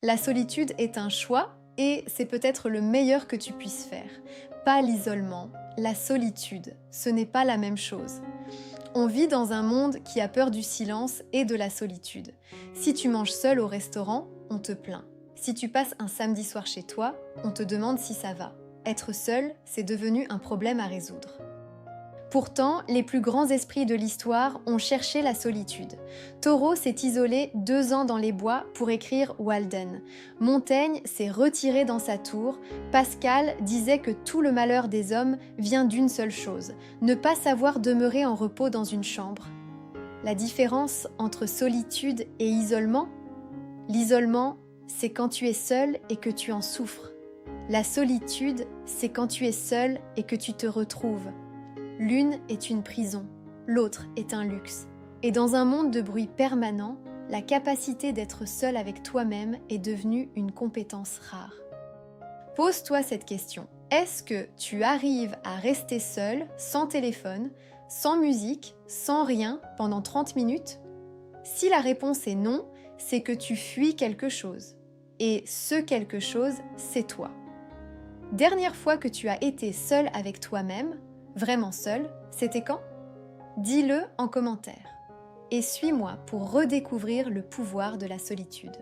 La solitude est un choix et c'est peut-être le meilleur que tu puisses faire. Pas l'isolement, la solitude, ce n'est pas la même chose. On vit dans un monde qui a peur du silence et de la solitude. Si tu manges seul au restaurant, on te plaint. Si tu passes un samedi soir chez toi, on te demande si ça va. Être seul, c'est devenu un problème à résoudre. Pourtant, les plus grands esprits de l'histoire ont cherché la solitude. Thoreau s'est isolé 2 ans dans les bois pour écrire Walden. Montaigne s'est retiré dans sa tour. Pascal disait que tout le malheur des hommes vient d'une seule chose, ne pas savoir demeurer en repos dans une chambre. La différence entre solitude et isolement? L'isolement, c'est quand tu es seul et que tu en souffres. La solitude, c'est quand tu es seul et que tu te retrouves. L'une est une prison, l'autre est un luxe. Et dans un monde de bruit permanent, la capacité d'être seul avec toi-même est devenue une compétence rare. Pose-toi cette question. Est-ce que tu arrives à rester seul, sans téléphone, sans musique, sans rien, pendant 30 minutes? Si la réponse est non, c'est que tu fuis quelque chose. Et ce quelque chose, c'est toi. Dernière fois que tu as été seul avec toi-même, vraiment seul, c'était quand? Dis-le en commentaire. Et suis-moi pour redécouvrir le pouvoir de la solitude.